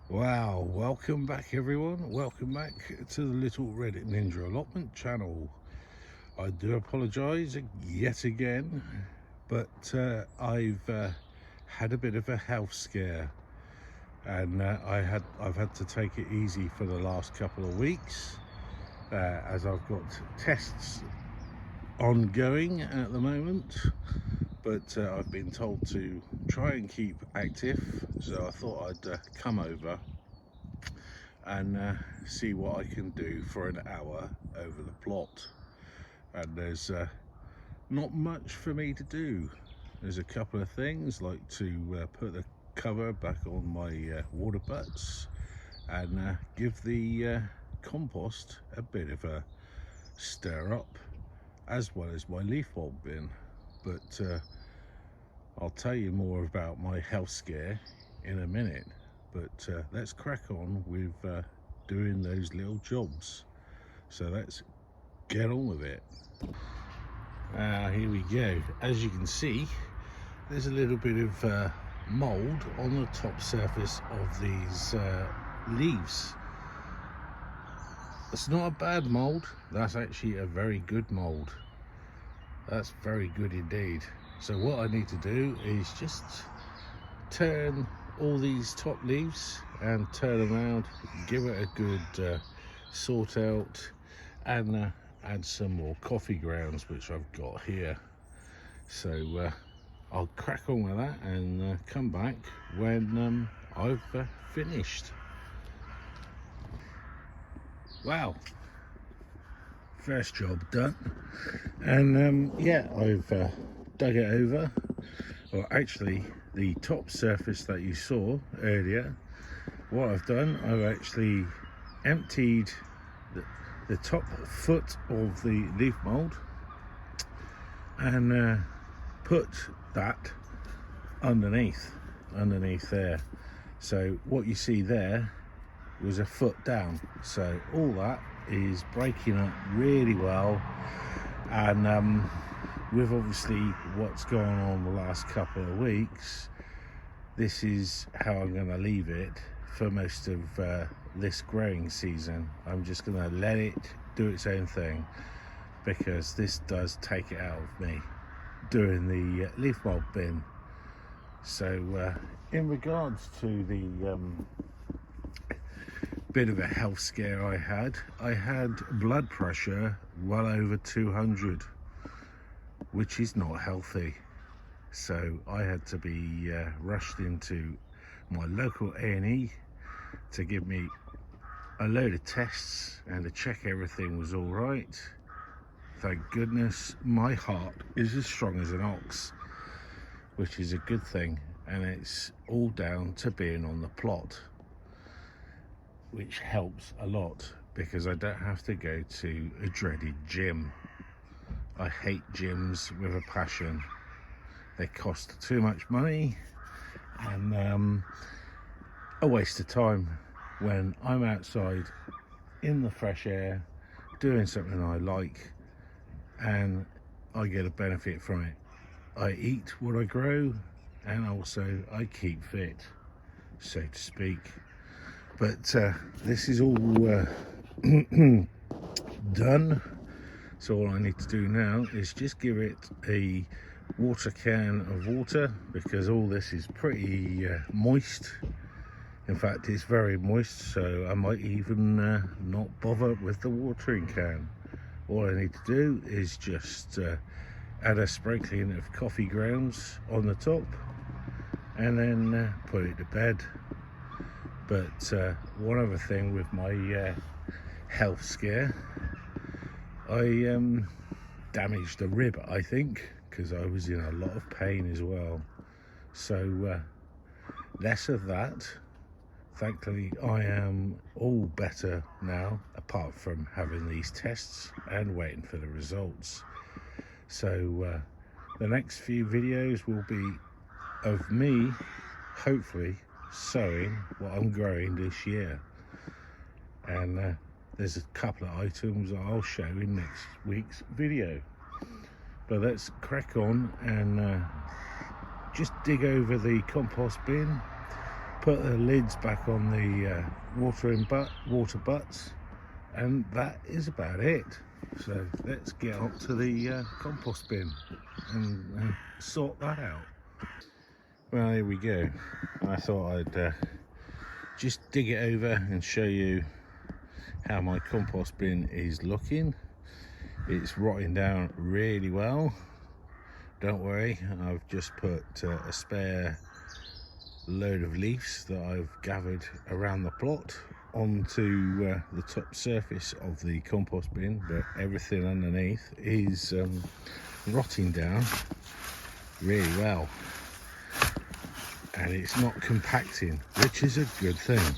Wow, welcome back everyone. Welcome back to the Little Reddit Ninja Allotment channel. I do apologise yet again, but I've had a bit of a health scare, and I've had to take it easy for the last couple of weeks, as I've got tests ongoing at the moment. But I've been told to try and keep active, so I thought I'd come over and see what I can do for an hour over the plot. And there's not much for me to do. There's a couple of things, like to put the cover back on my water butts and give the compost a bit of a stir up, as well as my leaf bulb bin. But I'll tell you more about my health scare in a minute. But let's crack on with doing those little jobs. So let's get on with it. Here we go. As you can see, there's a little bit of mold on the top surface of these leaves. It's not a bad mold, that's actually a very good mold. That's very good indeed. So what I need to do is just turn all these top leaves and turn them around, give it a good sort out, and add some more coffee grounds, which I've got here. So I'll crack on with that and come back when I've finished. Wow, first job done. And yeah, I've dug it over. Well, actually, the top surface that you saw earlier, what I've done, I've actually emptied the top foot of the leaf mold and put that underneath there. So what you see there was a foot down. So all that is breaking up really well, and with obviously what's going on the last couple of weeks, this is how I'm going to leave it for most of this growing season. I'm just going to let it do its own thing, because this does take it out of me doing the leaf bulb bin. So in regards to the bit of a health scare I had blood pressure well over 200, which is not healthy. So I had to be rushed into my local A&E to give me a load of tests and to check everything was all right. Thank goodness my heart is as strong as an ox, which is a good thing, and it's all down to being on the plot, which helps a lot because I don't have to go to a dreaded gym. I hate gyms with a passion. They cost too much money and a waste of time, when I'm outside in the fresh air doing something I like and I get a benefit from it. I eat what I grow, and also I keep fit, so to speak. But this is all done. So all I need to do now is just give it a water can of water, because all this is pretty moist. In fact, it's very moist, so I might even not bother with the watering can. All I need to do is just add a sprinkling of coffee grounds on the top and then put it to bed. But one other thing with my health scare, I damaged a rib, I think, because I was in a lot of pain as well. So less of that. Thankfully, I am all better now, apart from having these tests and waiting for the results. So the next few videos will be of me, hopefully, sowing what I'm growing this year. And there's a couple of items I'll show in next week's video. But let's crack on and just dig over the compost bin, put the lids back on the water butts, and that is about it. So let's get on to the compost bin and sort that out. Well, here we go. I thought I'd just dig it over and show you how my compost bin is looking. It's rotting down really well. Don't worry, I've just put a spare load of leaves that I've gathered around the plot onto the top surface of the compost bin, but everything underneath is rotting down really well, and it's not compacting, which is a good thing,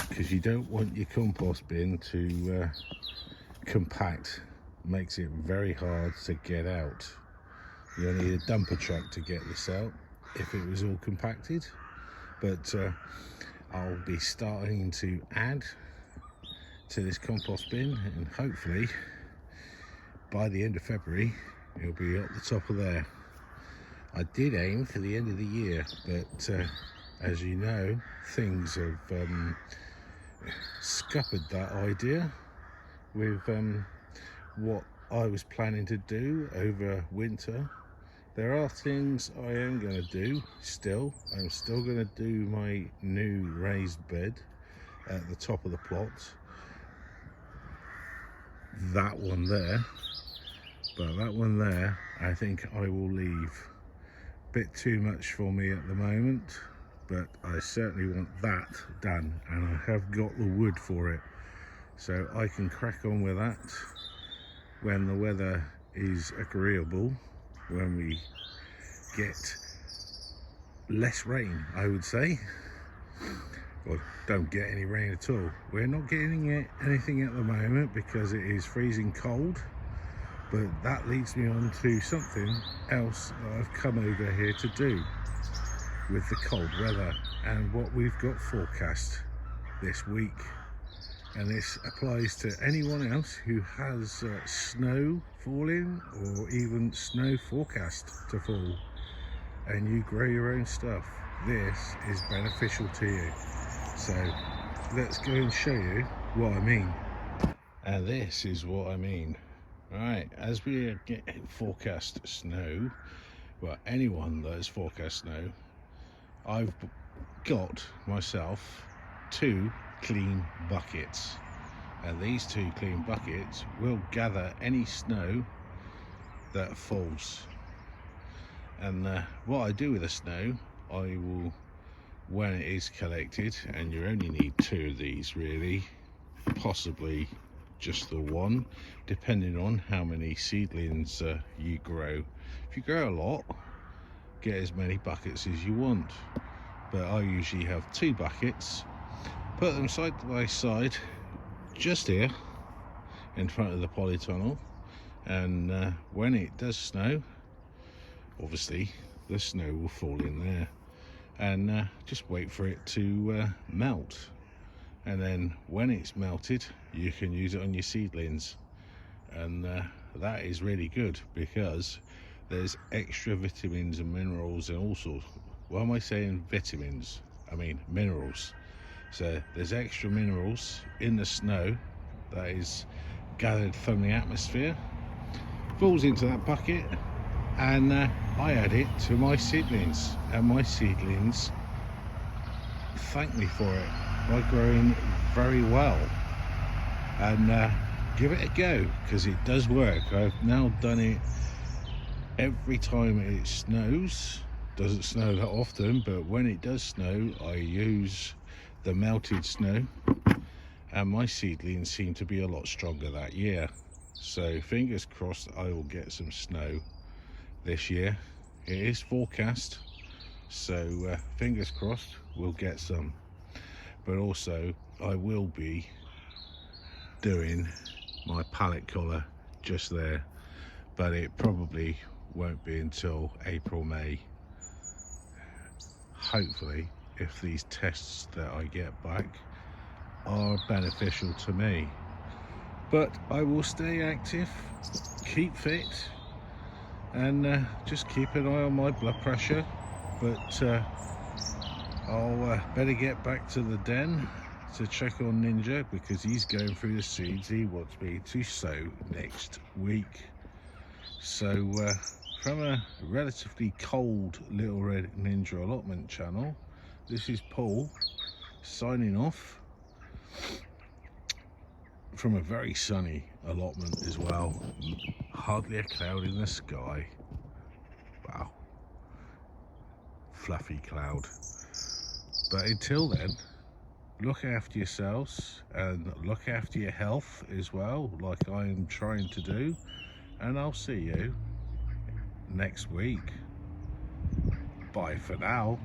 because you don't want your compost bin to compact. It makes it very hard to get out. You'll need a dumper truck to get this out if it was all compacted. But I'll be starting to add to this compost bin, and hopefully by the end of February it'll be at the top of there. I did aim for the end of the year, but as you know, things have scuppered that idea with what I was planning to do over winter. There are things I am going to do still. I'm still going to do my new raised bed at the top of the plot. That one there. But that one there, I think I will leave. Bit too much for me at the moment, but I certainly want that done, and I have got the wood for it. So I can crack on with that when the weather is agreeable, when we get less rain, I would say. Well, don't get any rain at all. We're not getting anything at the moment because it is freezing cold, but that leads me on to something else that I've come over here to do with the cold weather and what we've got forecast this week. And this applies to anyone else who has snow falling, or even snow forecast to fall, and you grow your own stuff. This is beneficial to you. So let's go and show you what I mean. And this is what I mean. Right, as we get forecast snow, well, anyone that has forecast snow, I've got myself 2 clean buckets, and these 2 clean buckets will gather any snow that falls. And what I do with the snow, I will, when it is collected, and you only need 2 of these really, possibly just the 1, depending on how many seedlings you grow. If you grow a lot, get as many buckets as you want, but I usually have 2 buckets. Put them side by side just here in front of the polytunnel, and when it does snow, obviously the snow will fall in there, and just wait for it to melt, and then when it's melted you can use it on your seedlings, and that is really good because there's extra vitamins and minerals and all sorts. Why am I saying vitamins? I mean minerals. So there's extra minerals in the snow that is gathered from the atmosphere, falls into that bucket, and I add it to my seedlings, and my seedlings thank me for it by growing very well. And give it a go, because it does work. I've now done it every time it snows. Doesn't snow that often, but when it does snow I use the melted snow, and my seedlings seem to be a lot stronger that year. So fingers crossed I will get some snow this year. It is forecast, so fingers crossed we'll get some. But also I will be doing my pallet collar just there, but it probably won't be until April, May, hopefully, if these tests that I get back are beneficial to me. But I will stay active, keep fit, and just keep an eye on my blood pressure. But I'll better get back to the den to check on Ninja, because he's going through the seeds he wants me to sow next week. So from a relatively cold Little Red Ninja allotment channel, this is Paul signing off from a very sunny allotment as well. Hardly a cloud in the sky. Wow, fluffy cloud. But until then, look after yourselves and look after your health as well, like I am trying to do, and I'll see you next week. Bye for now.